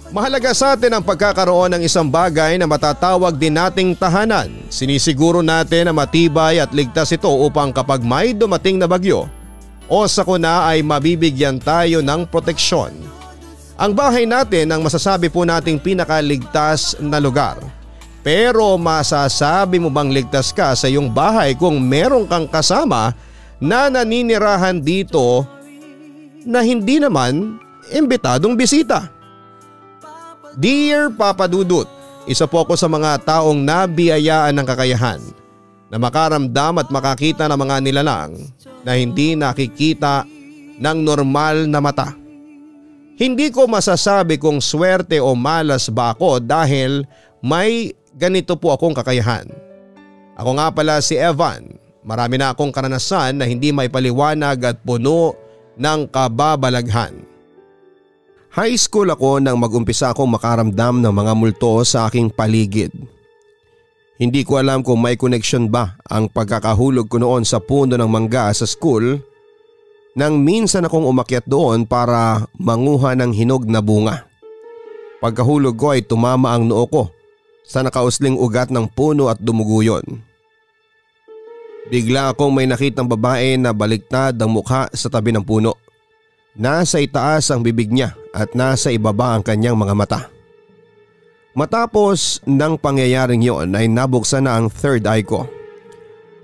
Mahalaga sa atin ang pagkakaroon ng isang bagay na matatawag din nating tahanan. Sinisiguro natin na matibay at ligtas ito upang kapag may dumating na bagyo o sakuna ay mabibigyan tayo ng proteksyon. Ang bahay natin ang masasabi po nating pinakaligtas na lugar. Pero masasabi mo bang ligtas ka sa iyong bahay kung meron kang kasama na naninirahan dito na hindi naman imbitadong bisita? Dear Papa Dudut, isa po ako sa mga taong nabiyayaan ng kakayahan na makaramdam at makakita ng mga nilalang na hindi nakikita ng normal na mata. Hindi ko masasabi kung swerte o malas ba ako dahil may ganito po akong kakayahan. Ako nga pala si Evan. Marami na akong karanasan na hindi maipaliwanag at puno ng kababalaghan. High school ako nang mag-umpisa akong makaramdam ng mga multo sa aking paligid. Hindi ko alam kung may connection ba ang pagkakahulog ko noon sa puno ng mangga sa school nang minsan akong umakyat doon para manguha ng hinog na bunga. Pagkahulog ko ay tumama ang noo ko sa nakausling ugat ng puno at dumugo yun. Bigla akong may nakitang babae na baliktad ang mukha sa tabi ng puno. Nasa itaas ang bibig niya at nasa ibaba ang kanyang mga mata. Matapos ng pangyayaring yon ay nabuksan na ang third eye ko.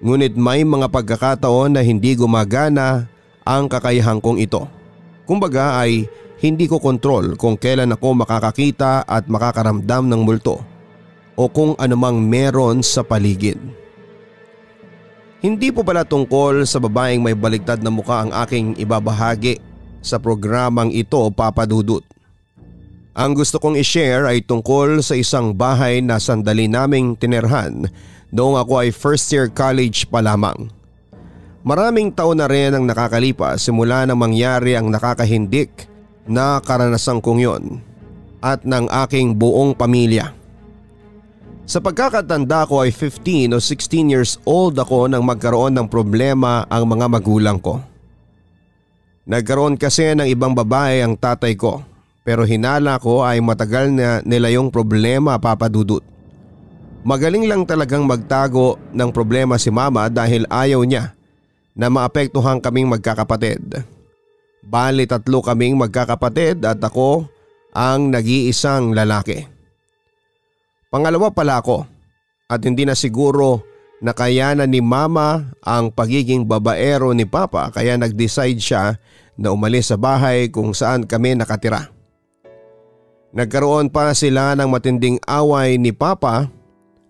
Ngunit may mga pagkakataon na hindi gumagana ang kakayahan kong ito. Kumbaga ay hindi ko kontrol kung kailan ako makakakita at makakaramdam ng multo o kung anumang meron sa paligid. Hindi po pala tungkol sa babaeng may baliktad na mukha ang aking ibabahagi sa programang ito, Papa Dudut. Ang gusto kong i-share ay tungkol sa isang bahay na sandali naming tinerhan noong ako ay first year college pa lamang. Maraming taon na rin ang nakakalipas simula nang mangyari ang nakakahindik na karanasang kong yon at ng aking buong pamilya. Sa pagkakatanda ko ay 15 o 16 years old ako nang magkaroon ng problema ang mga magulang ko. Nagkaroon kasi ng ibang babae ang tatay ko pero hinala ko ay matagal na nila yung problema, Papa Dudut. Magaling lang talagang magtago ng problema si mama dahil ayaw niya na maapektuhan kaming magkakapatid. Bali 3 kaming magkakapatid at ako ang nag-iisang lalaki. Pangalawa pala ako at hindi na siguro nakayanan ni mama ang pagiging babaero ni papa kaya nag-decide siya na umalis sa bahay kung saan kami nakatira. Nagkaroon pa sila ng matinding away ni papa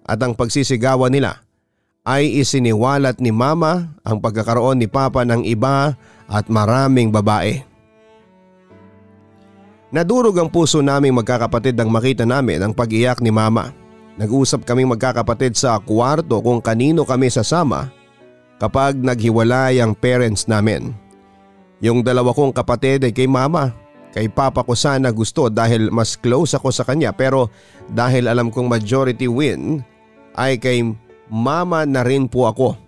at ang pagsisigawan nila ay isiniwalat ni mama ang pagkakaroon ni papa ng iba at maraming babae. Nadurog ang puso naming magkakapatid nang makita namin ang pag-iyak ni mama. Nag-usap kaming magkakapatid sa kwarto kung kanino kami sasama kapag naghiwalay ang parents namin. Yung 2 kong kapatid ay kay mama. Kay papa ko sana gusto dahil mas close ako sa kanya pero dahil alam kong majority win ay kay mama na rin po ako.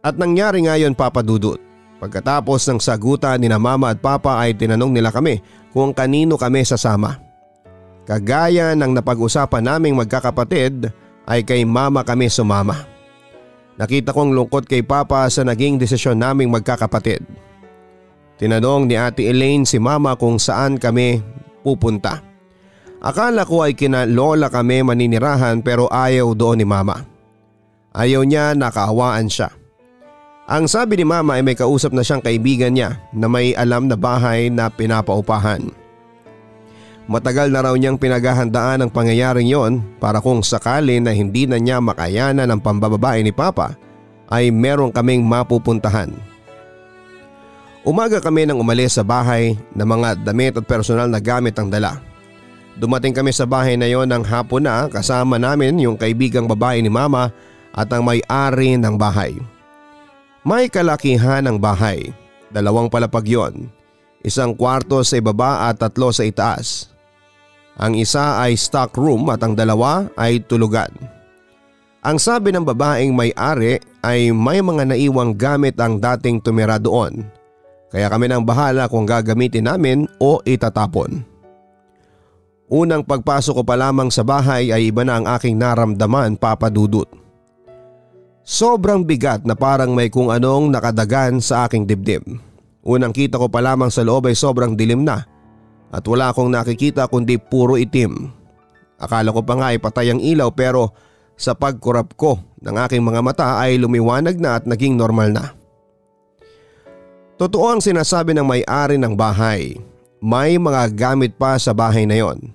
At nangyari nga yun, Papa Dudut. Pagkatapos ng sagutan ni na mama at papa ay tinanong nila kami kung kanino kami sasama. Kagaya ng napag-usapan naming magkakapatid ay kay mama kami sumama. Nakita kong lungkot kay papa sa naging desisyon naming magkakapatid. Tinanong ni Ate Elaine si mama kung saan kami pupunta. Akala ko ay kina lola kami maninirahan pero ayaw doon ni mama. Ayaw niya, nakaawaan siya. Ang sabi ni mama ay may kausap na siyang kaibigan niya na may alam na bahay na pinapaupahan. Matagal na raw niyang pinaghahandaan ang pangyayaring yon para kung sakali na hindi na niya makayanan ang pambababae ni papa ay meron kaming mapupuntahan. Umaga kami nang umalis sa bahay na mga damit at personal na gamit ang dala. Dumating kami sa bahay na yon ng hapon na kasama namin yung kaibigang babae ni mama at ang may-ari ng bahay. May kalakihan ang bahay, 2 palapag yon, 1 kwarto sa ibaba at 3 sa itaas. Ang isa ay stock room at ang 2 ay tulugan. Ang sabi ng babaeng may-ari ay may mga naiwang gamit ang dating tumira doon. Kaya kami nang bahala kung gagamitin namin o itatapon. Unang pagpasok ko pa lamang sa bahay ay iba na ang aking naramdaman, Papa Dudut. Sobrang bigat na parang may kung anong nakadagan sa aking dibdib. Unang kita ko pa lamang sa loob ay sobrang dilim na at wala akong nakikita kundi puro itim. Akala ko pa nga ay patay ang ilaw pero sa pagkurap ko ng aking mga mata ay lumiwanag na at naging normal na. Totoo ang sinasabi ng may-ari ng bahay. May mga gamit pa sa bahay na yon.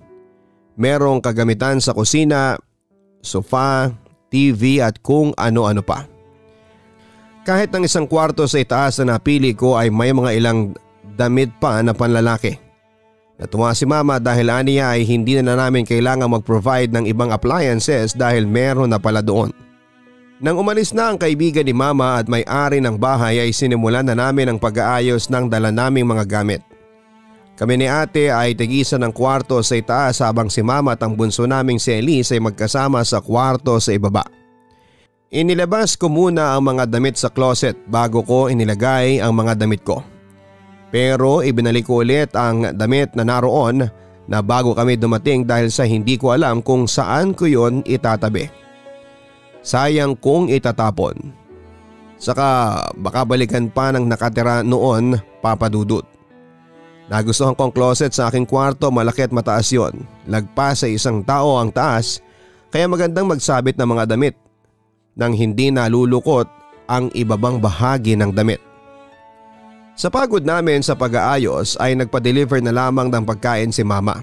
Merong kagamitan sa kusina, sofa, TV at kung ano-ano pa. Kahit ang isang kwarto sa itaas na napili ko ay may mga ilang damit pa na panlalaki. Natuwa si Mama dahil aniya ay hindi na namin kailangan mag-provide ng ibang appliances dahil meron na pala doon. Nang umalis na ang kaibigan ni Mama at may-ari ng bahay ay sinimulan na namin ang pag-aayos ng dala naming mga gamit. Kami ni ate ay tigisan ng kwarto sa itaas habang si Mama at ang bunso naming si Elise ay magkasama sa kwarto sa ibaba. Inilabas ko muna ang mga damit sa closet bago ko inilagay ang mga damit ko. Pero ibinalik ko ulit ang damit na naroon na bago kami dumating dahil sa hindi ko alam kung saan ko yon itatabi. Sayang kung itatapon. Saka baka balikan pa ng nakatira noon, Papa Dudut. Nagustuhan ko ang closet sa aking kwarto, malaki at mataas yon. Lagpas sa isang tao ang taas kaya magandang magsabit ng mga damit nang hindi nalulukot ang ibabang bahagi ng damit. Sa pagod namin sa pag-aayos ay nagpa-deliver na lamang ng pagkain si Mama.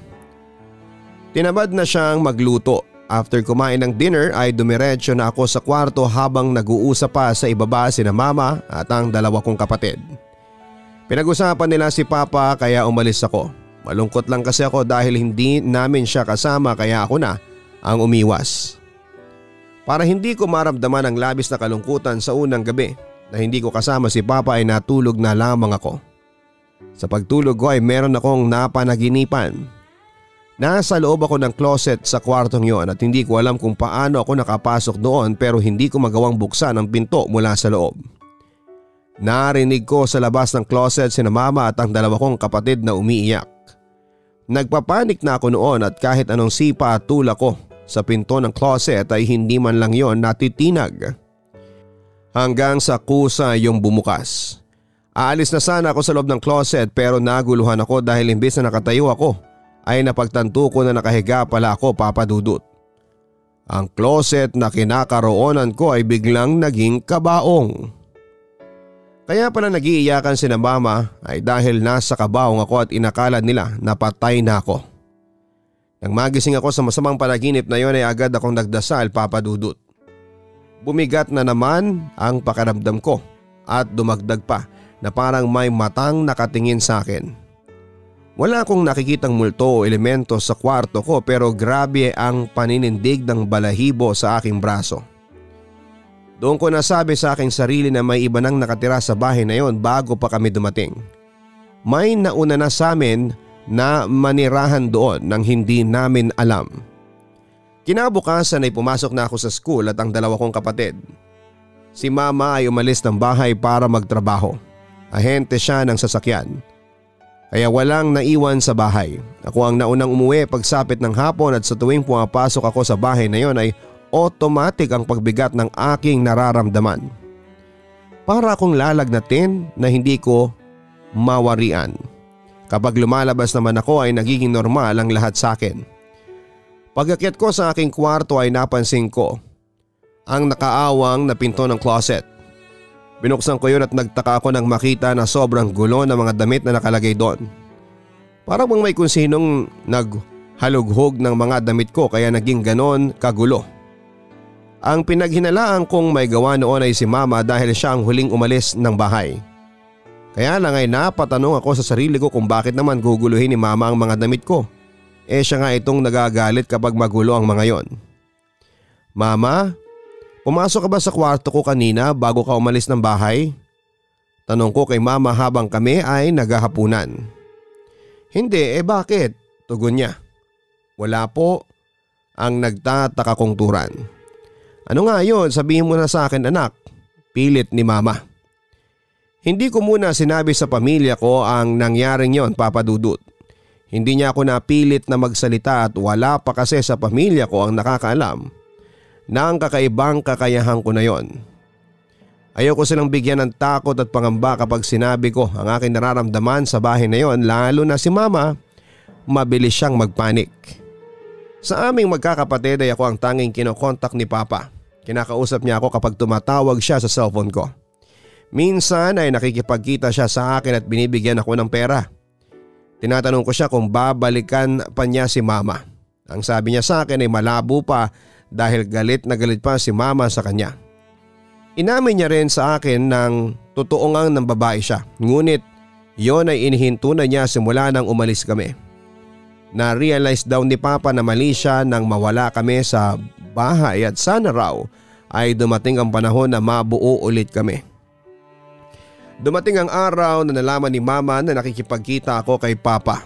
Tinamad na siyang magluto. After kumain ng dinner ay dumiretso na ako sa kwarto habang nag-uusap pa sa ibaba sina Mama at ang dalawa kong kapatid. Pinag-usapan nila si Papa kaya umalis ako. Malungkot lang kasi ako dahil hindi namin siya kasama kaya ako na ang umiwas. Para hindi ko maramdaman ang labis na kalungkutan sa unang gabi na hindi ko kasama si Papa ay natulog na lamang ako. Sa pagtulog ko ay meron akong napanaginipan. Nasa loob ako ng closet sa kwartong yon at hindi ko alam kung paano ako nakapasok doon pero hindi ko magawang buksan ang pinto mula sa loob. Narinig ko sa labas ng closet sina Mama at ang dalawa kong kapatid na umiiyak. Nagpapanik na ako noon at kahit anong sipa at tulak ko sa pinto ng closet ay hindi man lang yon natitinag. Hanggang sa kusa yung bumukas. Aalis na sana ako sa loob ng closet pero naguluhan ako dahil imbes na nakatayo ako ay napagtanto ko na nakahiga pala ako, Papa Dudut. Ang closet na kinakaroonan ko ay biglang naging kabaong. Kaya pala nagiiyakan sina Mama ay dahil nasa kabaong ako at inakala nila na patay na ako. Nang magising ako sa masamang panaginip na yon ay agad akong nagdasal, Papa Dudut. Bumigat na naman ang pakiramdam ko at dumagdag pa na parang may matang nakatingin sa akin. Wala akong nakikitang multo o elemento sa kwarto ko pero grabe ang paninindig ng balahibo sa aking braso. Doon ko nasabi sa aking sarili na may iba nang nakatira sa bahay na yon bago pa kami dumating. May nauna na sa amin na manirahan doon nang hindi namin alam. Kinabukasan ay pumasok na ako sa school at ang dalawa kong kapatid. Si Mama ay umalis ng bahay para magtrabaho. Ahente siya ng sasakyan. Kaya walang naiwan sa bahay. Ako ang naunang umuwi pagsapit ng hapon at sa tuwing pumapasok ako sa bahay na yon ay automatic ang pagbigat ng aking nararamdaman. Para akong lalagnatin na hindi ko mawarian. Kapag lumalabas naman ako ay nagiging normal ang lahat sa akin. Pag-akyat ko sa aking kwarto ay napansin ko ang nakaawang na pinto ng closet. Binuksan ko yun at nagtaka ako nang makita na sobrang gulo ng mga damit na nakalagay doon. Parang bang may kung sinong naghalughog ng mga damit ko kaya naging ganon kagulo. Ang pinaghinalaan kong may gawa noon ay si Mama dahil siya ang huling umalis ng bahay. Kaya lang ay napatanong ako sa sarili ko kung bakit naman guguluhin ni Mama ang mga damit ko. Siya nga itong nagagalit kapag magulo ang mga yon. Mama, pumasok ka ba sa kwarto ko kanina bago ka umalis ng bahay? Tanong ko kay Mama habang kami ay naghahapunan. Hindi, bakit? Tugon niya. Wala po, ang nagtataka kong turan. Ano nga yun? Sabihin mo na sa akin anak. Pilit ni Mama. Hindi ko muna sinabi sa pamilya ko ang nangyaring yon, Papa Dudut. Hindi niya ako napilit na magsalita at wala pa kasi sa pamilya ko ang nakakaalam na ang kakaibang kakayahan ko na yon. Ayoko silang bigyan ng takot at pangamba kapag sinabi ko ang aking nararamdaman sa bahay na yon, lalo na si Mama, mabilis siyang magpanik. Sa aming magkakapatid ay ako ang tanging kinokontak ni Papa. Kinakausap niya ako kapag tumatawag siya sa cellphone ko. Minsan ay nakikipagkita siya sa akin at binibigyan ako ng pera. Tinatanong ko siya kung babalikan pa niya si Mama. Ang sabi niya sa akin ay malabo pa dahil galit na galit pa si Mama sa kanya. Inamin niya rin sa akin ng totoo ngang ng babae siya, ngunit yon ay inihinto na niya simula nang umalis kami. Na-realize daw ni Papa na mali siya nang mawala kami sa bahay at sana raw ay dumating ang panahon na mabuo ulit kami. Dumating ang araw na nalaman ni Mama na nakikipagkita ako kay Papa.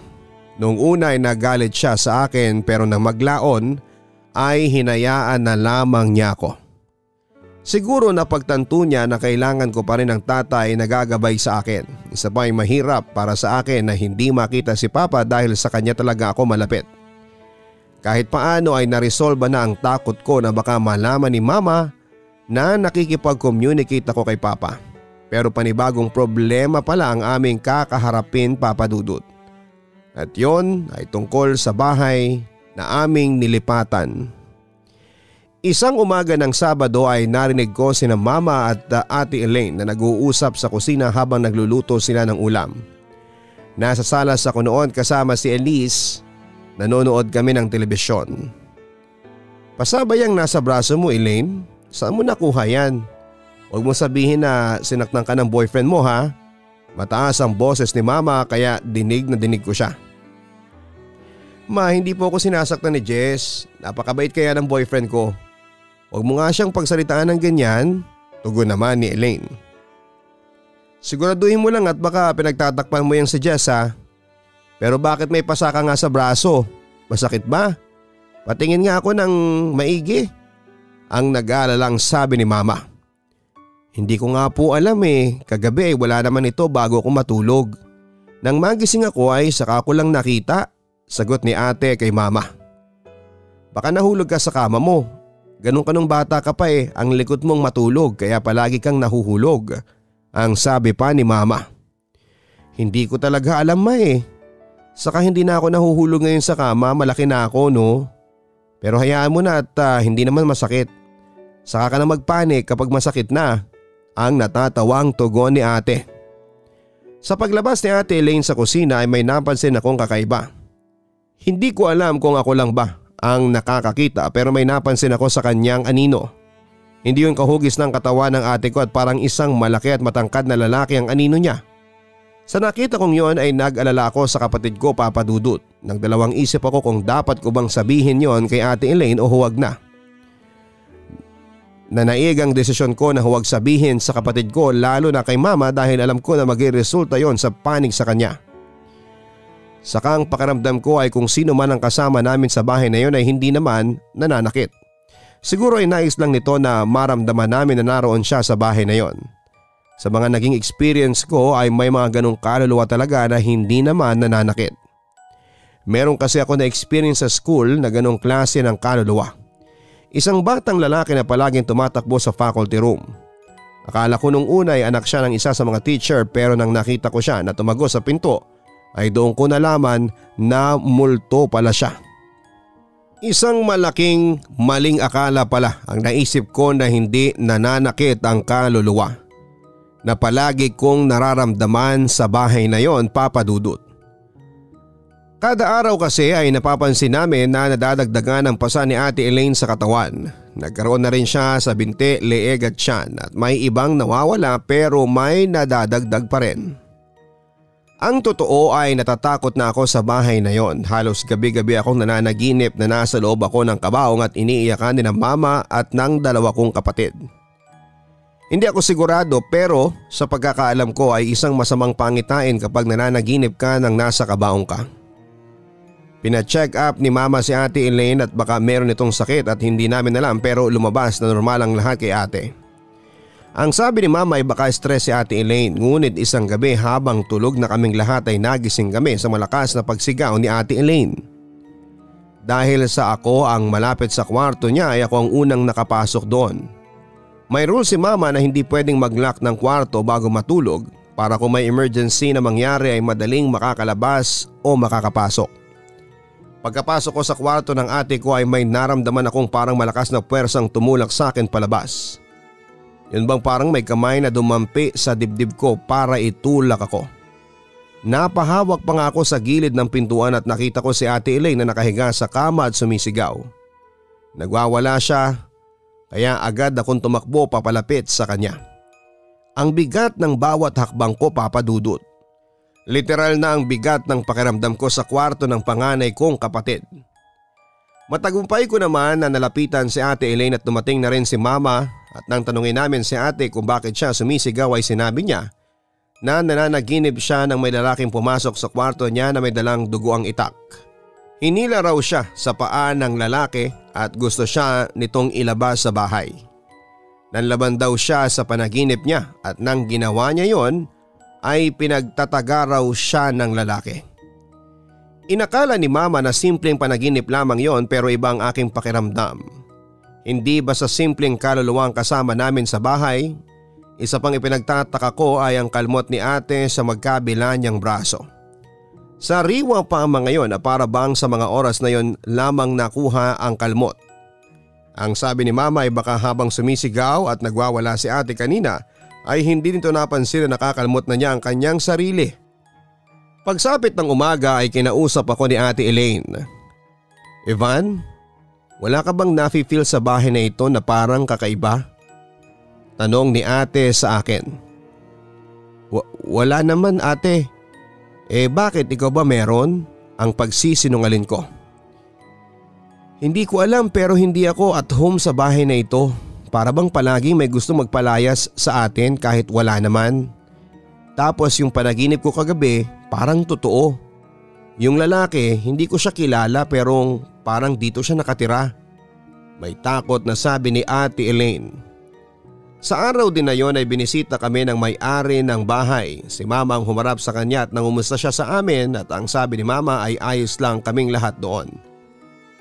Noong una ay nagalit siya sa akin pero nang maglaon ay hinayaan na lamang niya ako. Siguro napagtanto niya na kailangan ko pa rin ng tatay na gagabay sa akin. Isa pa ay mahirap para sa akin na hindi makita si Papa dahil sa kanya talaga ako malapit. Kahit paano ay naresolba na ang takot ko na baka malaman ni Mama na nakikipag-communicate ako kay Papa. Pero panibagong problema pala ang aming kakaharapin, Papa Dudut. At yon ay tungkol sa bahay na aming nilipatan. Isang umaga ng Sabado ay narinig ko sina Mama at Ate Elaine na nag-uusap sa kusina habang nagluluto sila ng ulam. Nasa salas ako noon kasama si Elise, nanonood kami ng telebisyon. Pasabay ang nasa braso mo, Elaine? Saan mo nakuha yan? Huwag mo sabihin na sinaktan ka ng boyfriend mo, ha? Mataas ang boses ni Mama kaya dinig na dinig ko siya. Ma, hindi po ako sinasaktan ni Jess. Napakabait kaya ng boyfriend ko. Huwag mo nga siyang pagsalitaan ng ganyan, tugon naman ni Elaine. Siguraduhin mo lang at baka pinagtatakpan mo yung si Jess, ha? Pero bakit may pasa ka nga sa braso? Masakit ba? Patingin nga ako ng maigi. Ang nag-aalalang sabi ni Mama. Hindi ko nga po alam kagabi ay wala naman ito bago ako matulog. Nang magising ako ay saka ko lang nakita, sagot ni Ate kay Mama. Baka nahulog ka sa kama mo. Ganun ka nung bata ka pa ang likod mong matulog kaya palagi kang nahuhulog. Ang sabi pa ni Mama. Hindi ko talaga alam Saka hindi na ako nahuhulog ngayon sa kama, malaki na ako no. Pero hayaan mo na at hindi naman masakit. Saka ka na magpanik kapag masakit na. Ang natatawang tugon ni Ate. Sa paglabas ni Ate Elaine sa kusina ay may napansin akong kakaiba. Hindi ko alam kung ako lang ba ang nakakakita pero may napansin ako sa kanyang anino. Hindi yung kahugis ng katawan ng ate ko at parang isang malaki at matangkad na lalaki ang anino niya. Sa nakita kong yon ay nag-alala ako sa kapatid ko, Papa Dudut. Nagdalawang isip ako kung dapat ko bang sabihin yon kay Ate Elaine o huwag na. Nanaig ang desisyon ko na huwag sabihin sa kapatid ko lalo na kay Mama dahil alam ko na magre-resulta yon sa panig sa kanya. Sakang pakiramdam ko ay kung sino man ang kasama namin sa bahay na yon ay hindi naman nananakit. Siguro ay nais lang nito na maramdaman namin na naroon siya sa bahay na yon. Sa mga naging experience ko ay may mga ganong kaluluwa talaga na hindi naman nananakit. Meron kasi ako na experience sa school na ganong klase ng kaluluwa. Isang batang lalaki na palaging tumatakbo sa faculty room. Akala ko nung una ay anak siya ng isa sa mga teacher pero nang nakita ko siya na tumago sa pinto ay doon ko nalaman na multo pala siya. Isang malaking maling akala pala ang naisip ko na hindi nananakit ang kaluluwa na palagi kong nararamdaman sa bahay na yon, Papa Dudut. Kada araw kasi ay napapansin namin na nadadagdagan ang pasa ni Ate Elaine sa katawan. Nagkaroon na rin siya sa binti, leeg at tiyan at may ibang nawawala pero may nadadagdag pa rin. Ang totoo ay natatakot na ako sa bahay na yon. Halos gabi-gabi akong nananaginip na nasa loob ako ng kabaong at iniiyakan ni ng mama at ng dalawa kong kapatid. Hindi ako sigurado pero sa pagkakaalam ko ay isang masamang pangitain kapag nananaginip ka ng nasa kabaong ka. Pina-check up ni Mama si Ate Elaine at baka meron itong sakit at hindi namin alam pero lumabas na normal ang lahat kay ate. Ang sabi ni Mama ay baka stress si Ate Elaine, ngunit isang gabi habang tulog na kaming lahat ay nagising kami sa malakas na pagsigaw ni Ate Elaine. Dahil sa ako ang malapit sa kwarto niya ay ako ang unang nakapasok doon. May rule si Mama na hindi pwedeng mag-lock ng kwarto bago matulog para kung may emergency na mangyari ay madaling makakalabas o makakapasok. Pagkapasok ko sa kwarto ng ate ko ay may naramdaman akong parang malakas na puwersang tumulak sa akin palabas. Yun bang parang may kamay na dumampi sa dibdib ko para itulak ako. Napahawak pa nga ako sa gilid ng pintuan at nakita ko si Ate Elaine na nakahiga sa kama at sumisigaw. Nagwawala siya kaya agad akong tumakbo papalapit sa kanya. Ang bigat ng bawat hakbang ko, Papa Dudut. Literal na ang bigat ng pakiramdam ko sa kwarto ng panganay kong kapatid. Matagumpay ko naman na nalapitan si Ate Elaine at dumating na rin si Mama. At nang tanungin namin si ate kung bakit siya sumisigaw ay sinabi niya na nananaginip siya nang may lalaking pumasok sa kwarto niya na may dalang dugo ang itak. Hinila raw siya sa paa ng lalaki at gusto siya nitong ilabas sa bahay. Nanlaban daw siya sa panaginip niya at nang ginawa niya yon ay pinagtataga raw siya ng lalaki. Inakala ni Mama na simpleng panaginip lamang yon pero iba ang aking pakiramdam. Hindi ba sa simpleng kaluluwang kasama namin sa bahay, isa pang ipinagtataka ko ay ang kalmot ni ate sa magkabila niyang braso. Sariwa pa ang mga yon na para bang sa mga oras na yon lamang nakuha ang kalmot. Ang sabi ni Mama ay baka habang sumisigaw at nagwawala si ate kanina ay hindi nito napansin na nakakalmot na niya ang kanyang sarili. Pagsapit ng umaga ay kinausap ako ni Ate Elaine. Ivan, wala ka bang nafe-feel sa bahay na ito na parang kakaiba? Tanong ni ate sa akin. Wala naman ate. Bakit ikaw ba meron? Ang pagsisinungaling ko. Hindi ko alam pero hindi ako at home sa bahay na ito. Para bang palaging may gusto magpalayas sa atin kahit wala naman. Tapos yung panaginip ko kagabi parang totoo. Yung lalaki hindi ko siya kilala pero parang dito siya nakatira. May takot na sabi ni Ate Elaine. Sa araw din na yon ay binisita kami ng may-ari ng bahay. Si Mama ang humarap sa kanya at nangumusta siya sa amin at ang sabi ni Mama ay ayos lang kaming lahat doon.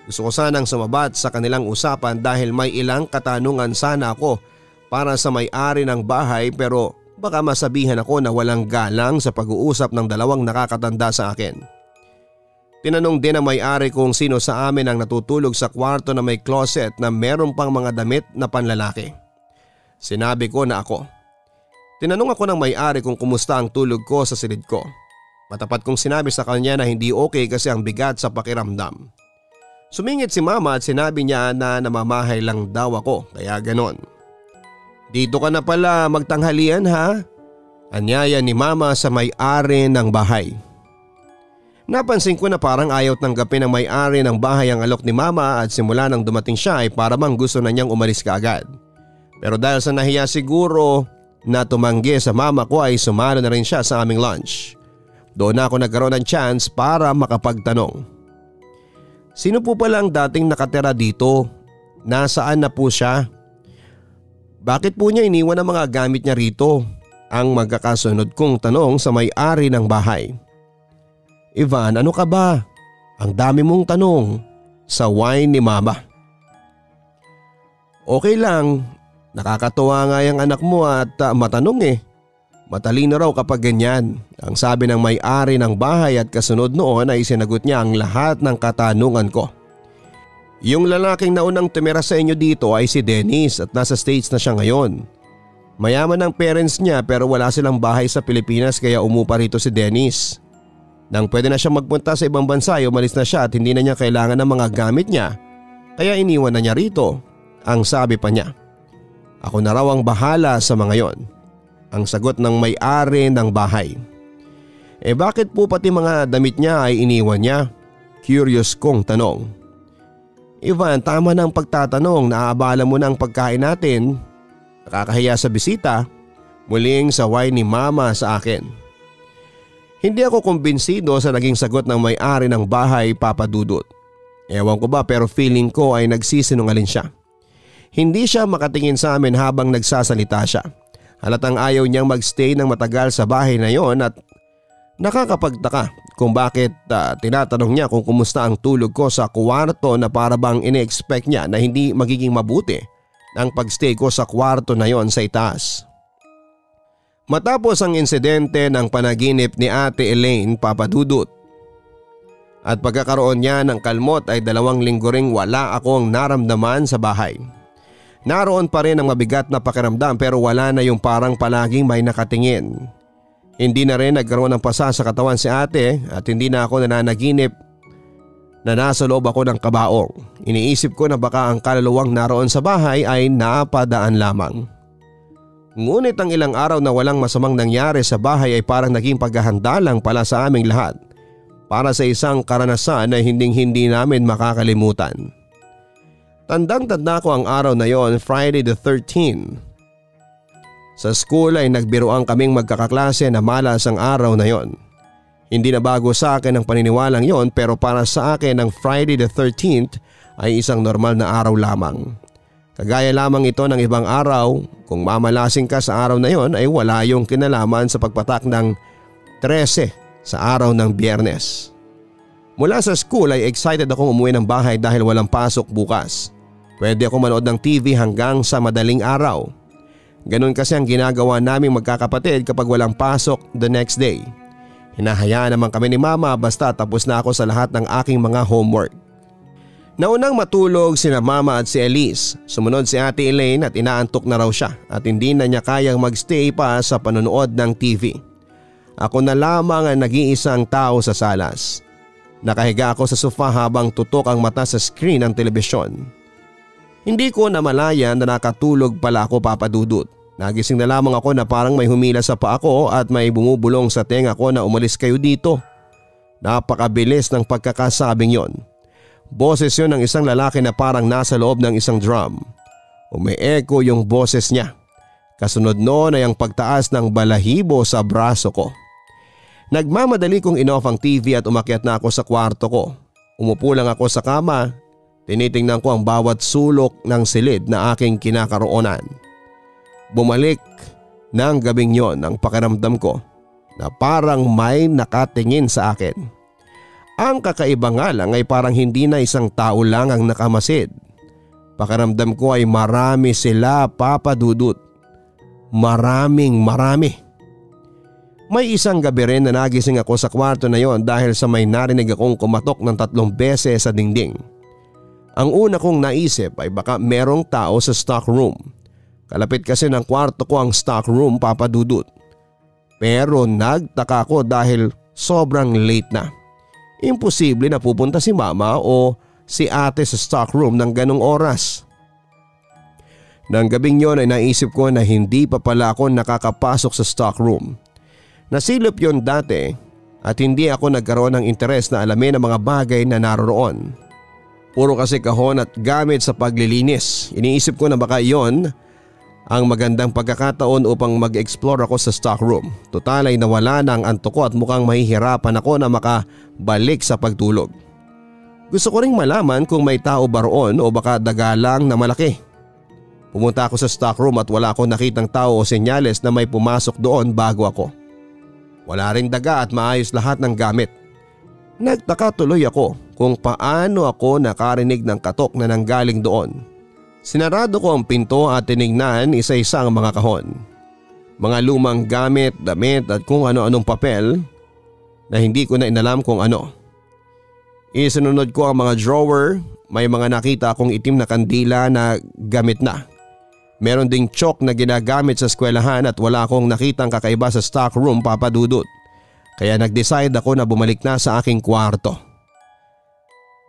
Gusto ko sanang sumabat sa kanilang usapan dahil may ilang katanungan sana ako para sa may-ari ng bahay pero baka masabihan ako na walang galang sa pag-uusap ng dalawang nakakatanda sa akin. Tinanong din ang may-ari kung sino sa amin ang natutulog sa kwarto na may closet na meron pang mga damit na panlalaki. Sinabi ko na ako. Tinanong ako ng may-ari kung kumusta ang tulog ko sa silid ko. Matapat kong sinabi sa kanya na hindi okay kasi ang bigat sa pakiramdam. Sumingit si Mama at sinabi niya na namamahay lang daw ako kaya ganon. Dito ka na pala magtanghalian ha? Anyaya ni Mama sa may-ari ng bahay. Napansin ko na parang ayaw tanggapin ng may-ari ng bahay ang alok ni Mama at simula nang dumating siya ay para bang gusto na niyang umalis kaagad. Pero dahil sa nahiya siguro na tumanggi sa mama ko ay sumalo na rin siya sa aming lunch. Doon ako nagkaroon ng chance para makapagtanong. Sino po pala ang dating nakatira dito? Nasaan na po siya? Bakit po niya iniwan ang mga gamit niya rito? Ang magkakasunod kong tanong sa may-ari ng bahay. Ivan, ano ka ba? Ang dami mong tanong. Saway ni Mama. Okay lang. Nakakatuwa nga yung anak mo at matanong eh. Matalino raw kapag ganyan. Ang sabi ng may-ari ng bahay at kasunod noon ay sinagot niya ang lahat ng katanungan ko. Yung lalaking naunang tumira sa inyo dito ay si Dennis at nasa States na siya ngayon. Mayaman ang parents niya pero wala silang bahay sa Pilipinas kaya umupa rito si Dennis. Nang pwede na siyang magpunta sa ibang bansa ay umalis na siya at hindi na niya kailangan ng mga gamit niya kaya iniwan na niya rito. Ang sabi pa niya. Ako na raw ang bahala sa mga yon. Ang sagot ng may-ari ng bahay. Bakit po pati mga damit niya ay iniwan niya? Curious kong tanong. Ivan, tama na ang pagtatanong, naaabala mo na ang pagkain natin. Nakakahiya sa bisita. Muling saway ni Mama sa akin. Hindi ako kumbinsido sa naging sagot ng may-ari ng bahay, Papa Dudut. Ewan ko ba pero feeling ko ay nagsisinungaling siya. Hindi siya makatingin sa amin habang nagsasalita siya. Halatang ayaw niyang magstay ng matagal sa bahay na yon at nakakapagtaka kung bakit tinatanong niya kung kumusta ang tulog ko sa kwarto na para bang ine-expect niya na hindi magiging mabuti ang pagstay ko sa kwarto na yon sa itaas. Matapos ang insidente ng panaginip ni Ate Elaine, Papa Dudut, at pagkakaroon niya ng kalmot ay 2 linggo ring wala akong naramdaman sa bahay. Naroon pa rin ang mabigat na pakiramdam pero wala na yung parang palaging may nakatingin. Hindi na rin nagkaroon ng pasa sa katawan si ate at hindi na ako nananaginip na nasa loob ako ng kabaong. Iniisip ko na baka ang kaluluwang naroon sa bahay ay napadaan lamang. Ngunit ang ilang araw na walang masamang nangyari sa bahay ay parang naging paghahanda lang pala sa aming lahat para sa isang karanasan na hinding-hindi namin makakalimutan. Tandang-tanda ko ang araw na yon, Friday the 13th. Sa school ay nagbiruan kaming magkakaklase na malas ang araw na yon. Hindi na bago sa akin ang paniniwalang yon pero para sa akin ang Friday the 13th ay isang normal na araw lamang. Kagaya lamang ito ng ibang araw, kung mamalasing ka sa araw na yon ay wala yung kinalaman sa pagpatak ng 13 sa araw ng Biyernes. Mula sa school ay excited akong umuwi ng bahay dahil walang pasok bukas. Pwede ako manood ng TV hanggang sa madaling araw. Ganun kasi ang ginagawa naming magkakapatid kapag walang pasok the next day. Hinahayaan naman kami ni mama basta tapos na ako sa lahat ng aking mga homework. Naunang matulog sina mama at si Elise. Sumunod si Ate Elaine at inaantok na raw siya at hindi na niya kayang magstay pa sa panonood ng TV. Ako na lamang ang nag-iisang tao sa salas. Nakahiga ako sa sofa habang tutok ang mata sa screen ng telebisyon. Hindi ko namalayan na nakatulog pala ako, Papa Dudut. Nagising na lamang ako na parang may humila sa paa ko at may bumubulong sa tenga ko na umalis kayo dito. Napakabilis ng pagkakasabing yon. Boses yon ng isang lalaki na parang nasa loob ng isang drum. Umi-echo yung boses niya. Kasunod noon ay ang pagtaas ng balahibo sa braso ko. Nagmamadali kong in-off ang TV at umakyat na ako sa kwarto ko. Umupo lang ako sa kama. Tinitingnan ko ang bawat sulok ng silid na aking kinakaroonan. Bumalik ng gabing yon ang pakiramdam ko na parang may nakatingin sa akin. Ang kakaiba nga lang ay parang hindi na isang tao lang ang nakamasid. Pakiramdam ko ay marami sila, Papa Dudut. Marami. May isang gabi rin na nagising ako sa kwarto na yon dahil sa may narinig akong kumatok ng 3 beses sa dingding. Ang una kong naisip ay baka merong tao sa stock room. Kalapit kasi ng kwarto ko ang stock room, Papa Dudut. Pero nagtaka ko dahil sobrang late na. Imposible na pupunta si mama o si ate sa stock room ng ganong oras. Nang gabing yon ay naisip ko na hindi pa pala ako nakakapasok sa stock room. Nasilip yon dati at hindi ako nagkaroon ng interes na alamin ang mga bagay na naroroon. Puro kasi kahon at gamit sa paglilinis. Iniisip ko na baka yon ang magandang pagkakataon upang mag-explore ako sa stock room. Total ay nawala na ang antok ko at mukhang mahihirapan ako na makabalik sa pagtulog. Gusto ko ring malaman kung may tao ba roon o baka daga lang na malaki. Pumunta ako sa stock room at wala akong nakitang tao o senyales na may pumasok doon bago ako. Wala ring daga at maayos lahat ng gamit. Nagtaka tuloy ako kung paano ako nakarinig ng katok na nanggaling doon. Sinarado ko ang pinto at tinignan isa-isa ang mga kahon. Mga lumang gamit, damit at kung ano-anong papel na hindi ko na inalam kung ano. Isinunod ko ang mga drawer, may mga nakita akong itim na kandila na gamit na. Meron ding chalk na ginagamit sa eskwelahan at wala akong nakitang kakaiba sa stock room, Papa Dudut. Kaya nag-decide ako na bumalik na sa aking kwarto.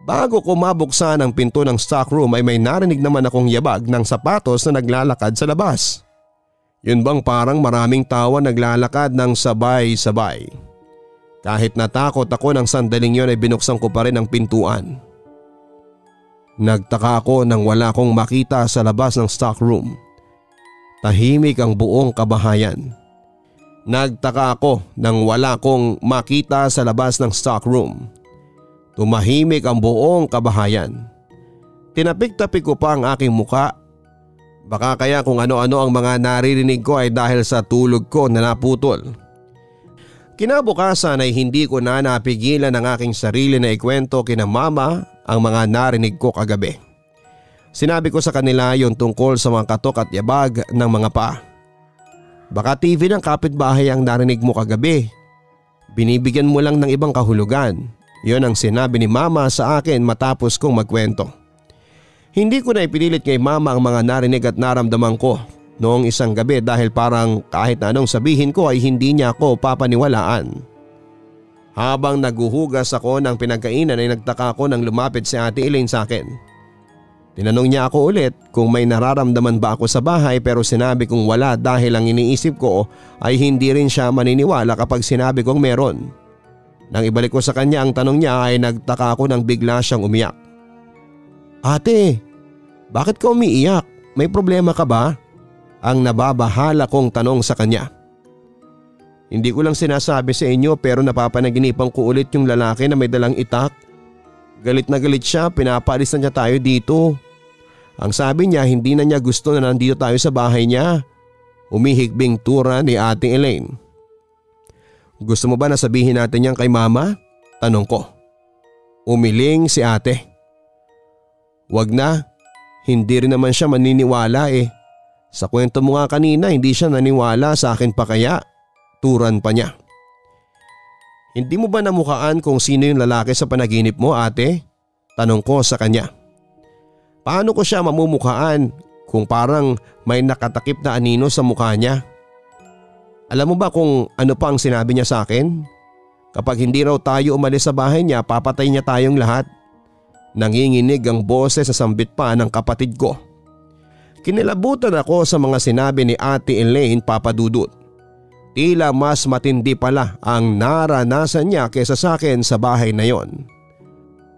Bago ko mabuksan ang pinto ng stock room ay may narinig naman akong yabag ng sapatos na naglalakad sa labas. Yun bang parang maraming tao naglalakad ng sabay-sabay. Kahit natakot ako ng sandaling yun ay binuksan ko pa rin ang pintuan. Nagtaka ako nang wala akong makita sa labas ng stock room. Tahimik ang buong kabahayan. Nagtaka ako nang wala akong makita sa labas ng stock room. Tumahimik ang buong kabahayan. Tinapik-tapik ko pa ang aking muka. Baka kaya kung ano-ano ang mga naririnig ko ay dahil sa tulog ko na naputol. Kinabukasan ay hindi ko na napigilan ang aking sarili na ikwento kina mama ang mga narinig ko kagabi. Sinabi ko sa kanila yon tungkol sa mga katok at yabag ng mga paa. Baka TV ng kapitbahay ang narinig mo kagabi. Binibigyan mo lang ng ibang kahulugan. Yon ang sinabi ni mama sa akin matapos kong magkwento. Hindi ko na ipinilit kay mama ang mga narinig at naramdaman ko noong isang gabi dahil parang kahit na anong sabihin ko ay hindi niya ako papaniwalaan. Habang naguhugas ako ng pinagkainan ay nagtaka ako nang lumapit si Ate Elaine sa akin. Tinanong niya ako ulit kung may nararamdaman ba ako sa bahay pero sinabi kong wala dahil ang iniisip ko ay hindi rin siya maniniwala kapag sinabi kong meron. Nang ibalik ko sa kanya ang tanong niya ay nagtaka ako nang bigla siyang umiyak. Ate, bakit ka umiiyak? May problema ka ba? Ang nababahala kong tanong sa kanya. Hindi ko lang sinasabi sa inyo pero napapanaginipan ko ulit yung lalaki na may dalang itak. Galit na galit siya, pinapaalis na niya tayo dito. Ang sabi niya hindi na niya gusto na nandito tayo sa bahay niya. Umihigbing tura ni Ate Elaine. Gusto mo ba na sabihin natin yan kay mama? Tanong ko. Umiling si ate. Wag na. Hindi rin naman siya maniniwala eh. Sa kwento mo nga kanina hindi siya naniwala sa akin pa kaya. Turan pa niya. Hindi mo ba namukhaan kung sino yung lalaki sa panaginip mo ate? Tanong ko sa kanya. Paano ko siya mamumukhaan kung parang may nakatakip na anino sa mukha niya? Alam mo ba kung ano pa ang sinabi niya sa akin? Kapag hindi raw tayo umalis sa bahay niya papatay niya tayong lahat. Nanginginig ang boses sa sambit pa ng kapatid ko. Kinilabutan ako sa mga sinabi ni Ate Elaine Papadudut. Tila mas matindi pala ang naranasan niya kaysa sa akin sa bahay na yon.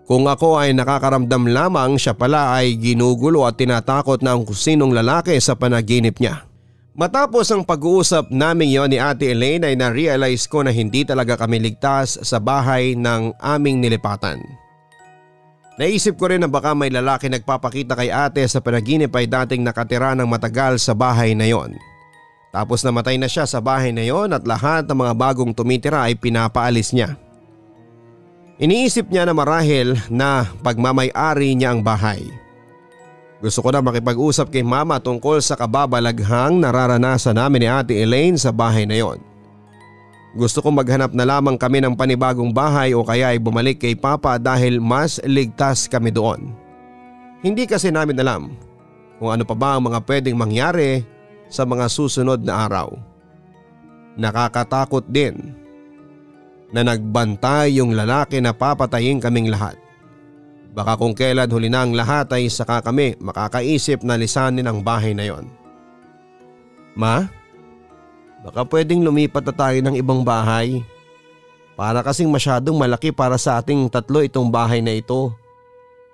Kung ako ay nakakaramdam lamang siya pala ay ginugulo at tinatakot na ang sinong lalaki sa panaginip niya. Matapos ang pag-uusap namin yon ni Ate Elaine ay na-realize ko na hindi talaga kami ligtas sa bahay ng aming nilipatan. Naisip ko rin na baka may lalaki nagpapakita kay ate sa panaginip ay dating nakatira ng matagal sa bahay na yon. Tapos namatay na siya sa bahay na yon at lahat ng mga bagong tumitira ay pinapaalis niya. Iniisip niya na marahil na pagmamay-ari niya ang bahay. Gusto ko na makipag-usap kay mama tungkol sa kababalaghang nararanasan namin ni Ate Elaine sa bahay na yon. Gusto kong maghanap na lamang kami ng panibagong bahay o kaya ay bumalik kay Papa dahil mas ligtas kami doon. Hindi kasi namin alam kung ano pa ba ang mga pwedeng mangyari sa mga susunod na araw. Nakakatakot din na nagbantay yung lalaki na papatayin kaming lahat. Baka kung kailan huli na ang lahat ay saka kami makakaisip na lisanin ang bahay na yon. Ma? Baka pwedeng lumipat na tayo ng ibang bahay. Para kasing masyadong malaki para sa ating tatlo itong bahay na ito.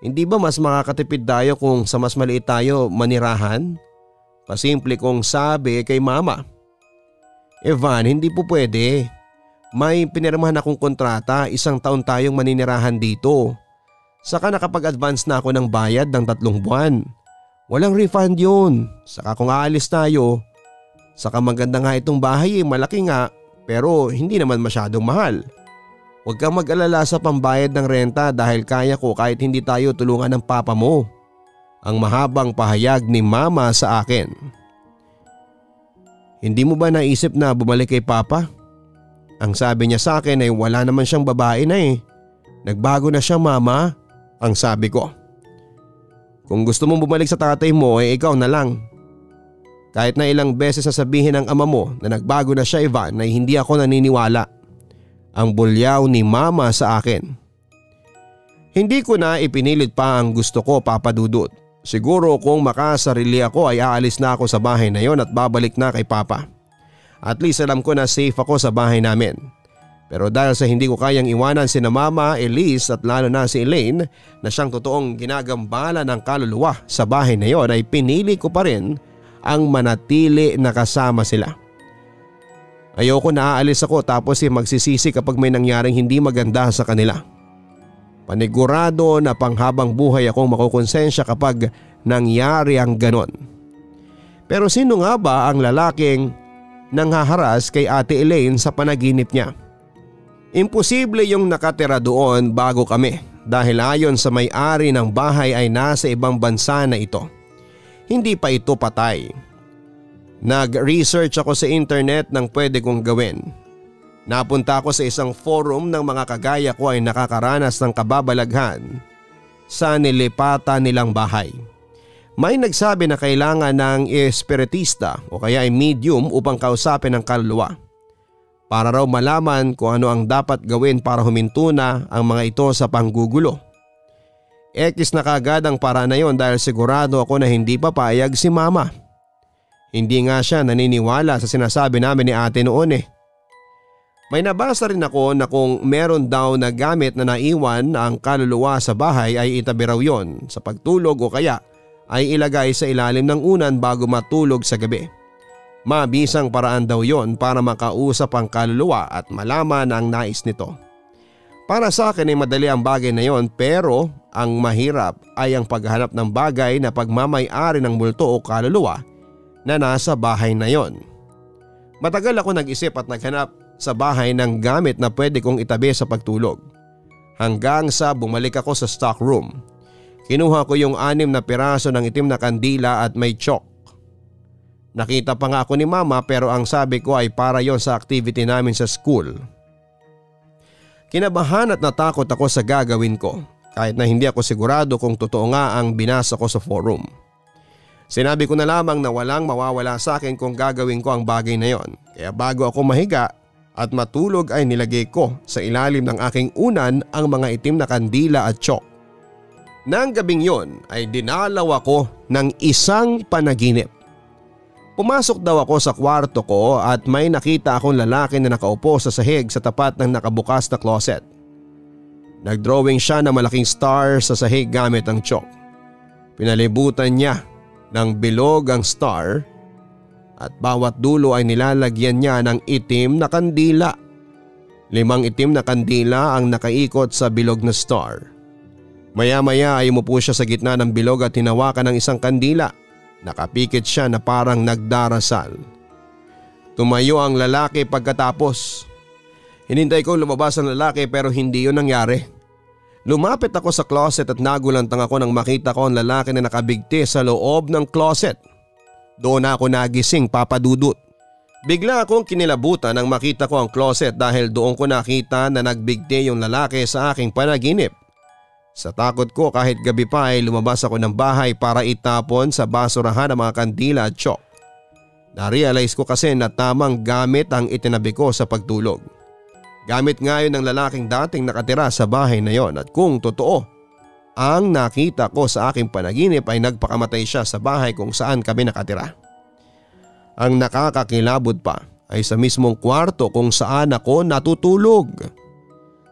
Hindi ba mas makakatipid tayo kung sa mas maliit tayo manirahan? Pasimple kong sabi kay mama. Evan, hindi po pwede. May pinirmahan akong kontrata, 1 taon tayong maninirahan dito. Saka nakapag-advance na ako ng bayad ng 3 buwan. Walang refund yun. Saka kung aalis tayo. Saka maganda nga itong bahay malaki nga pero hindi naman masyadong mahal. Huwag kang mag-alala sa pambayad ng renta dahil kaya ko kahit hindi tayo tulungan ng papa mo. Ang mahabang pahayag ni mama sa akin. Hindi mo ba naisip na bumalik kay papa? Ang sabi niya sa akin ay wala naman siyang babae na eh. Nagbago na siya mama, ang sabi ko. Kung gusto mong bumalik sa tatay mo ay ikaw na lang. Kahit na ilang beses sasabihin ng ama mo na nagbago na siya Ivan ay hindi ako naniniwala. Ang bulyaw ni mama sa akin. Hindi ko na ipinilit pa ang gusto ko Papadudut. Siguro kung makasarili ako ay aalis na ako sa bahay na yon at babalik na kay papa. At least alam ko na safe ako sa bahay namin. Pero dahil sa hindi ko kayang iwanan sina mama, Elise at lalo na si Elaine na siyang totoong ginagambala ng kaluluwa sa bahay na yon ay pinili ko pa rin ang manatili na kasama sila. Ayoko na aalis ako tapos magsisisi kapag may nangyaring hindi maganda sa kanila. Panigurado na panghabang buhay akong makukonsensya kapag nangyari ang ganon. Pero sino nga ba ang lalaking nanghaharas kay Ate Elaine sa panaginip niya? Imposible yung nakatira doon bago kami dahil ayon sa may-ari ng bahay ay nasa ibang bansa na ito. Hindi pa ito patay. Nag-research ako sa internet ng pwede kong gawin. Napunta ako sa isang forum ng mga kagaya ko ay nakakaranas ng kababalaghan sa nilipatan nilang bahay. May nagsabi na kailangan ng espiritista o kaya ay medium upang kausapin ang kaluluwa. Para raw malaman kung ano ang dapat gawin para huminto na ang mga ito sa panggugulo. Ekis na kagad ang para na yon dahil sigurado ako na hindi papayag si Mama. Hindi nga siya naniniwala sa sinasabi namin ni ate noon eh. May nabasa rin ako na kung meron daw na gamit na naiwan ang kaluluwa sa bahay ay itabi raw yon sa pagtulog o kaya ay ilagay sa ilalim ng unan bago matulog sa gabi. Mabisang paraan daw yon para makausap ang kaluluwa at malaman ang nais nito. Para sa akin ay madali ang bagay na yon pero ang mahirap ay ang paghanap ng bagay na pagmamay-ari ng multo o kaluluwa na nasa bahay na yon. Matagal ako nag-isip at naghanap sa bahay ng gamit na pwede kong itabi sa pagtulog. Hanggang sa bumalik ako sa stock room. Kinuha ko yung 6 na piraso ng itim na kandila at may chalk. Nakita pa nga ako ni Mama pero ang sabi ko ay para yon sa activity namin sa school. Kinabahan at natakot ako sa gagawin ko kahit na hindi ako sigurado kung totoo nga ang binasa ko sa forum. Sinabi ko na lamang na walang mawawala sa akin kung gagawin ko ang bagay na yon. Kaya bago ako mahiga at matulog ay nilagay ko sa ilalim ng aking unan ang mga itim na kandila at chalk. Nang gabing yon ay dinalaw ako ng isang panaginip. Pumasok daw ako sa kwarto ko at may nakita akong lalaki na nakaupo sa sahig sa tapat ng nakabukas na closet. Nagdrawing siya ng malaking star sa sahig gamit ang chalk. Pinalibutan niya ng bilog ang star at bawat dulo ay nilalagyan niya ng itim na kandila. 5 itim na kandila ang nakaikot sa bilog na star. Maya-maya ay umupo siya sa gitna ng bilog at hinawakan ng isang kandila. Nakapikit siya na parang nagdarasal. Tumayo ang lalaki pagkatapos. Hinintay ko lumabas ang lalaki pero hindi yun nangyari. Lumapit ako sa closet at nagulantang ako nang makita ko ang lalaki na nakabigti sa loob ng closet. Doon ako nagising, Papa Dudut. Bigla akong kinilabutan nang makita ko ang closet dahil doon ko nakita na nagbigti yung lalaki sa aking panaginip. Sa takot ko kahit gabi pa ay lumabas ako ng bahay para itapon sa basurahan ang mga kandila at chalk. Narealize ko kasi na tamang gamit ang itinabi ko sa pagtulog. Gamit nga yun ng lalaking dating nakatira sa bahay na yon at kung totoo, ang nakita ko sa aking panaginip ay nagpakamatay siya sa bahay kung saan kami nakatira. Ang nakakakilabot pa ay sa mismong kwarto kung saan ako natutulog.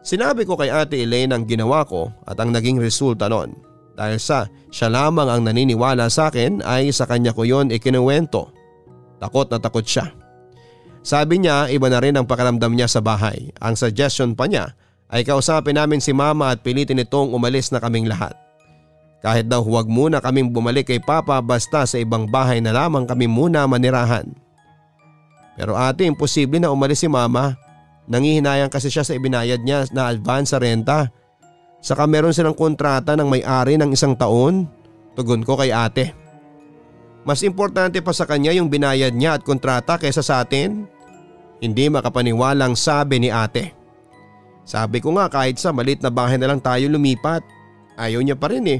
Sinabi ko kay Ate Elaine ang ginawa ko at ang naging resulta nun. Dahil sa siya lamang ang naniniwala sa akin ay sa kanya ko yon ikinuwento. Takot na takot siya. Sabi niya iba na rin ang pakiramdam niya sa bahay. Ang suggestion pa niya ay kausapin namin si Mama at pilitin itong umalis na kaming lahat. Kahit daw huwag muna kaming bumalik kay Papa basta sa ibang bahay na lamang kami muna manirahan. Pero ate, imposible na umalis si Mama. Nangihinayang kasi siya sa ibinayad niya na advance sa renta. Saka meron silang kontrata ng may-ari ng 1 taon. Tugon ko kay ate. Mas importante pa sa kanya yung binayad niya at kontrata kaysa sa atin? Hindi makapaniwalang sabi ni ate. Sabi ko nga kahit sa malit na bahay na lang tayo lumipat. Ayaw niya pa rin eh.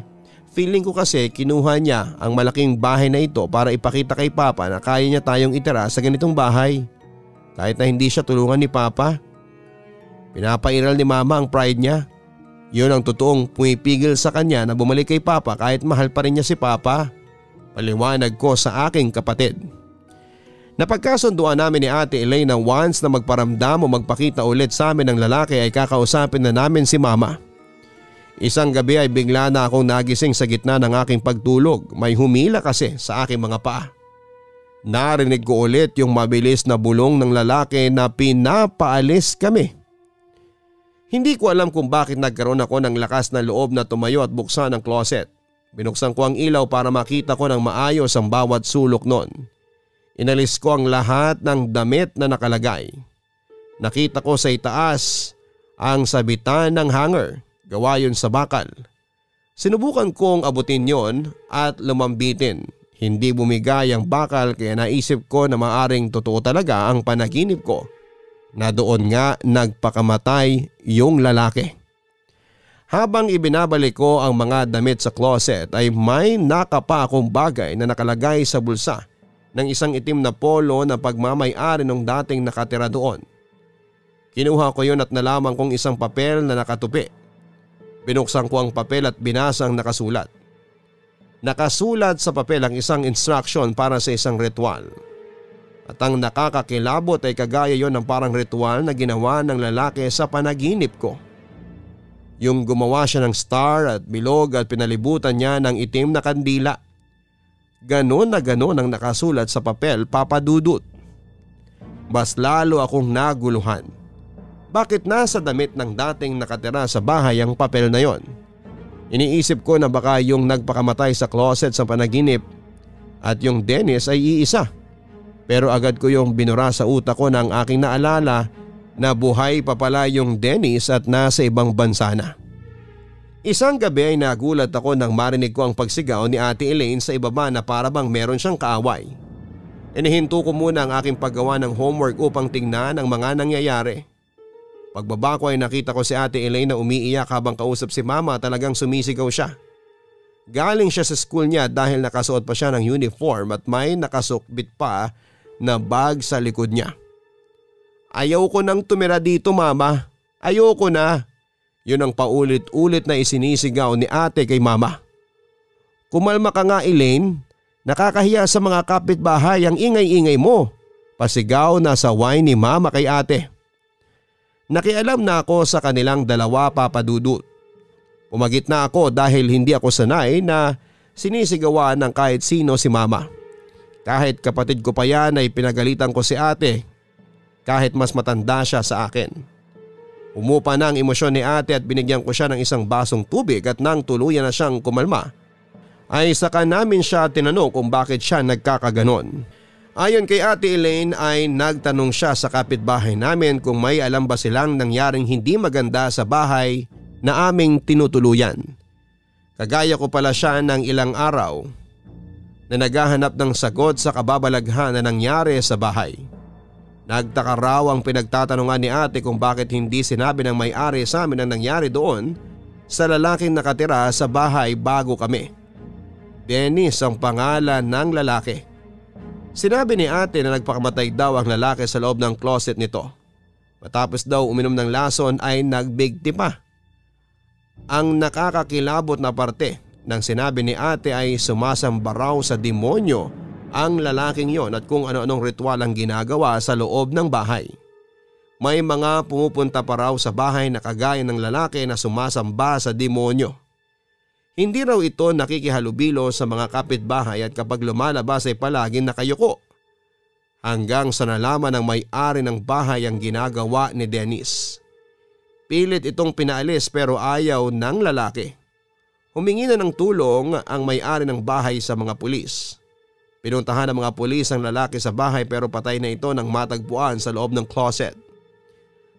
Feeling ko kasi kinuha niya ang malaking bahay na ito para ipakita kay Papa na kaya niya tayong itira sa ganitong bahay. Kahit na hindi siya tulungan ni Papa. Pinapairal ni Mama ang pride niya. Yun ang totoong pumipigil sa kanya na bumalik kay Papa kahit mahal pa rin niya si Papa. Paliwanag ko sa aking kapatid. Napagkasunduan namin ni Ate Elaine na once na magparamdam o magpakita ulit sa amin ng lalaki ay kakausapin na namin si Mama. Isang gabi ay bigla na akong nagising sa gitna ng aking pagtulog. May humila kasi sa aking mga paa. Narinig ko ulit yung mabilis na bulong ng lalaki na pinapaalis kami. Hindi ko alam kung bakit nagkaroon ako ng lakas na loob na tumayo at buksan ang closet. Binuksan ko ang ilaw para makita ko ng maayos ang bawat sulok noon. Inalis ko ang lahat ng damit na nakalagay. Nakita ko sa itaas ang sabitan ng hanger, gawa yun sa bakal. Sinubukan kong abutin yon at lumambitin. Hindi bumigay ang bakal kaya naisip ko na maaring totoo talaga ang panaginip ko na doon nga nagpakamatay yung lalaki. Habang ibinabalik ko ang mga damit sa closet ay may nakapa akong bagay na nakalagay sa bulsa ng isang itim na polo na pagmamay-ari nung dating nakatira doon. Kinuha ko yun at nalaman kong isang papel na nakatupi. Binuksan ko ang papel at binasa ang nakasulat. Nakasulat sa papel ang isang instruction para sa isang ritual. At ang nakakakilabot ay kagaya yon ng parang ritual na ginawa ng lalaki sa panaginip ko. Yung gumawa siya ng star at bilog at pinalibutan niya ng itim na kandila. Ganon na ganon ang nakasulat sa papel, Papa Dudut. Mas lalo akong naguluhan. Bakit nasa damit ng dating nakatira sa bahay ang papel na yon? Iniisip ko na baka yung nagpakamatay sa closet sa panaginip at yung Dennis ay iisa. Pero agad ko yung binura sa utak ko ng aking naalala na buhay pa pala yung Dennis at nasa ibang bansa na. Isang gabi ay nagulat ako nang marinig ko ang pagsigaw ni Ate Elaine sa ibaba na para bang meron siyang kaaway. Inihinto ko muna ang aking paggawa ng homework upang tingnan ang mga nangyayari. Pagbaba ko ay nakita ko si Ate Elaine na umiiyak habang kausap si Mama, talagang sumisigaw siya. Galing siya sa school niya dahil nakasuot pa siya ng uniform at may nakasukbit pa na bag sa likod niya. Ayaw ko nang tumira dito, Mama. Ayoko na. Yun ang paulit-ulit na isinisigaw ni Ate kay Mama. Kumalma ka nga, Elaine. Nakakahiya sa mga kapitbahay ang ingay-ingay mo. Pasigaw na sa wine ni Mama kay Ate. Nakialam na ako sa kanilang dalawa, Papa Dudut. Pumagit na ako dahil hindi ako sanay na sinisigawan ng kahit sino si Mama. Kahit kapatid ko pa yan ay pinagalitan ko si Ate kahit mas matanda siya sa akin. Umupa na ang emosyon ni Ate at binigyan ko siya ng isang basong tubig at nang tuluyan na siyang kumalma ay saka namin siya tinanong kung bakit siya nagkakaganon. Ayon kay Ate Elaine ay nagtanong siya sa kapitbahay namin kung may alam ba silang nangyaring hindi maganda sa bahay na aming tinutuluyan. Kagaya ko pala siya ng ilang araw na naghahanap ng sagot sa kababalaghan na nangyari sa bahay. Nagtaka raw ang pinagtatanungan ni Ate kung bakit hindi sinabi ng may-ari sa amin ang nangyari doon sa lalaking nakatira sa bahay bago kami. Dennis ang pangalan ng lalaki. Sinabi ni Ate na nagpakamatay daw ang lalaki sa loob ng closet nito. Matapos daw uminom ng lason ay nagbigti pa. Ang nakakakilabot na parte ng sinabi ni Ate ay sumasamba raw sa demonyo ang lalaking yon at kung ano-anong ritual ang ginagawa sa loob ng bahay. May mga pumupunta pa raw sa bahay na kagaya ng lalaki na sumasamba sa demonyo. Hindi raw ito nakikihalubilo sa mga kapitbahay at kapag lumalabas ay palaging nakayuko. Hanggang sa nalaman ng may-ari ng bahay ang ginagawa ni Dennis. Pilit itong pinaalis pero ayaw ng lalaki. Humingi na ng tulong ang may-ari ng bahay sa mga pulis. Pinuntahan ng mga pulis ang lalaki sa bahay pero patay na ito nang matagpuan sa loob ng closet.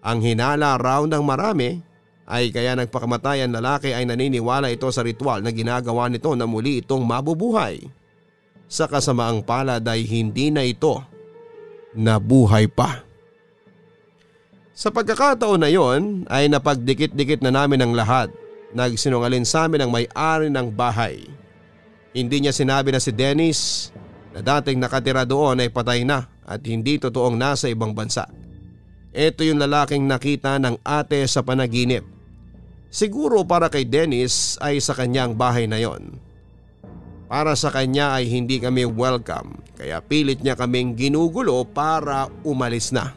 Ang hinala raw ng marami ay kaya nagpakamatay ang lalaki ay naniniwala ito sa ritual na ginagawa nito na muli itong mabubuhay. Sa kasamaang palad ay hindi na ito nabuhay pa. Sa pagkakataon na yon ay napagdikit-dikit na namin ang lahat. Nagsinungaling sa amin ang may-ari ng bahay. Hindi niya sinabi na si Dennis na dating nakatira doon ay patay na at hindi totoong nasa ibang bansa. Ito yung lalaking nakita ng Ate sa panaginip. Siguro para kay Dennis ay sa kanyang bahay na yon. Para sa kanya ay hindi kami welcome kaya pilit niya kaming ginugulo para umalis na.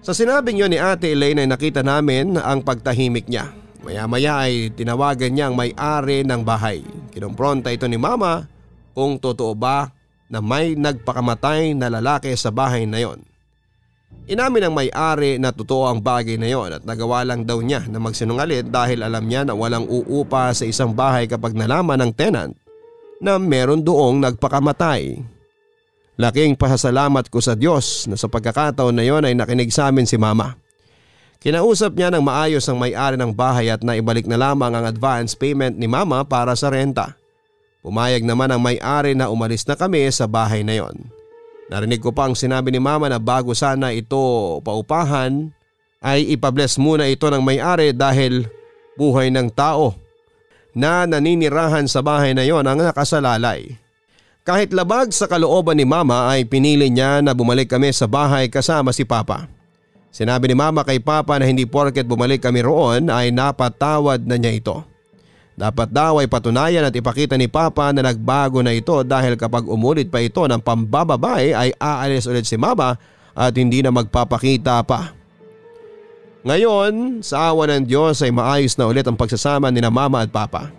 Sa sinabing yon ni Ate Elaine ay nakita namin ang pagtahimik niya. Maya-maya ay tinawagan niya ang may-ari ng bahay. Kinumpronta ito ni Mama kung totoo ba na may nagpakamatay na lalaki sa bahay na yon. Inamin ng may-ari na totoo ang bagay na yon at nagawa lang daw niya na magsinungalit dahil alam niya na walang uupa sa isang bahay kapag nalaman ng tenant na meron doong nagpakamatay. Laking pasasalamat ko sa Diyos na sa pagkakataon na yon ay nakinig sa amin si Mama. Kinausap niya ng maayos ang may-ari ng bahay at naibalik na lamang ang advance payment ni Mama para sa renta. Pumayag naman ang may-ari na umalis na kami sa bahay na yon. Narinig ko pang sinabi ni Mama na bago sana ito paupahan ay ipabless muna ito ng may-ari dahil buhay ng tao na naninirahan sa bahay na yon ang nakasalalay. Kahit labag sa kalooban ni Mama ay pinili niya na bumalik kami sa bahay kasama si Papa. Sinabi ni Mama kay Papa na hindi porket bumalik kami roon ay napatawad na niya ito. Dapat daw ay patunayan at ipakita ni Papa na nagbago na ito dahil kapag umulit pa ito ng pambababae ay aalis ulit si Mama at hindi na magpapakita pa. Ngayon, sa awa ng Diyos ay maayos na ulit ang pagsasama ni na Mama at Papa.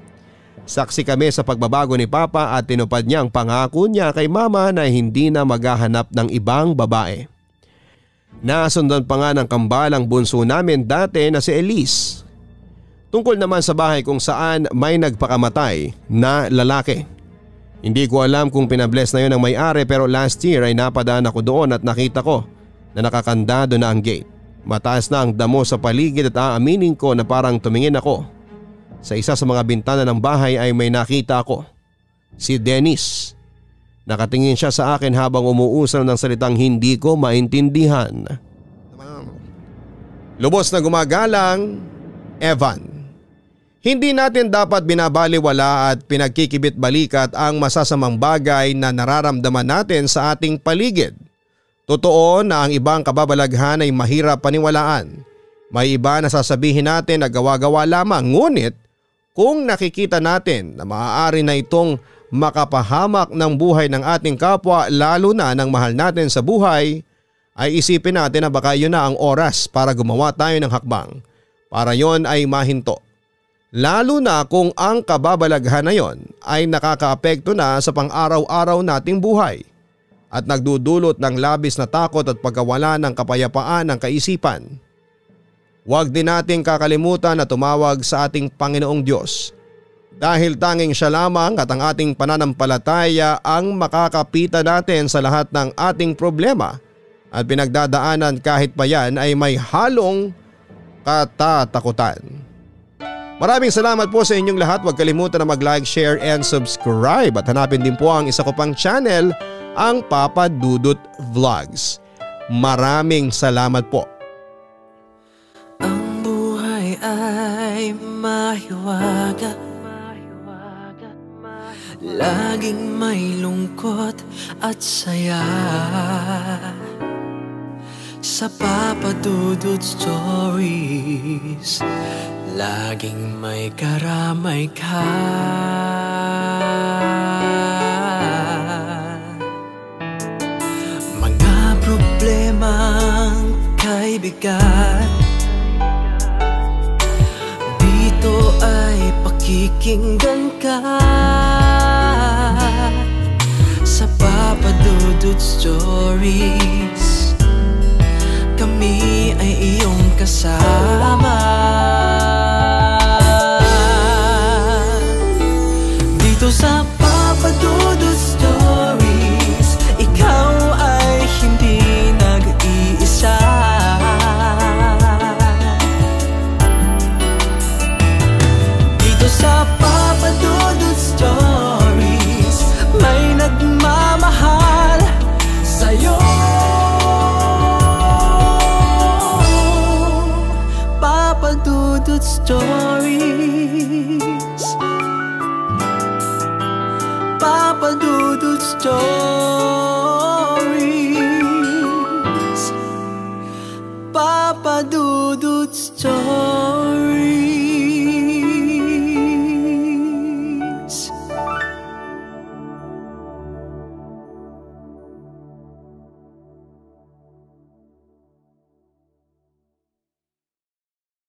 Saksi kami sa pagbabago ni Papa at tinupad niya ang pangako niya kay Mama na hindi na maghahanap ng ibang babae. Nasundan pa nga ng kambalang bunso namin dati na si Elise. Tungkol naman sa bahay kung saan may nagpakamatay na lalaki. Hindi ko alam kung pinabless na yun ng may-ari pero last year ay napadaan ako doon at nakita ko na nakakandado na ang gate. Mataas na ang damo sa paligid at aaminin ko na parang tumingin ako. Sa isa sa mga bintana ng bahay ay may nakita ako. Si Dennis. Nakatingin siya sa akin habang umuusal ng salitang hindi ko maintindihan. Lubos na gumagalang, Evan. Hindi natin dapat binabaliwala at pinagkikibit-balikat ang masasamang bagay na nararamdaman natin sa ating paligid. Totoo na ang ibang kababalaghan ay mahirap paniwalaan. May iba na sasabihin natin na gawa-gawa lamang, ngunit kung nakikita natin na maaari na itong makapahamak ng buhay ng ating kapwa lalo na ng mahal natin sa buhay, ay isipin natin na baka yun na ang oras para gumawa tayo ng hakbang para yon ay mahinto. Lalo na kung ang kababalaghan na yon ay nakakaapekto na sa pang-araw-araw nating buhay at nagdudulot ng labis na takot at pagkawala ng kapayapaan ng kaisipan. Huwag din nating kakalimutan na tumawag sa ating Panginoong Diyos dahil tanging siya lamang at ang ating pananampalataya ang makakapitan natin sa lahat ng ating problema at pinagdadaanan kahit pa yan ay may halong katatakutan. Maraming salamat po sa inyong lahat. Huwag kalimutan na mag-like, share and subscribe at hanapin din po ang isa ko pang channel, ang Papa Dudut Vlogs. Maraming salamat po. Ang buhay ay mahiwaga, laging may lungkot at saya. Sa Papa Dudut Stories, laging may karamay ka. Mga problemang kaibigan, dito ay pakikinggan ka. Sa Papa Dudut Stories, kami ay iyong kasama. Dito sa Papa Dudut Stories, ikaw ay hindi nag-iisa. Dito sa Papa Dudut Stories, may nagmamahal sa'yo. Papa Dudut Stories, Papa Dudut Stories.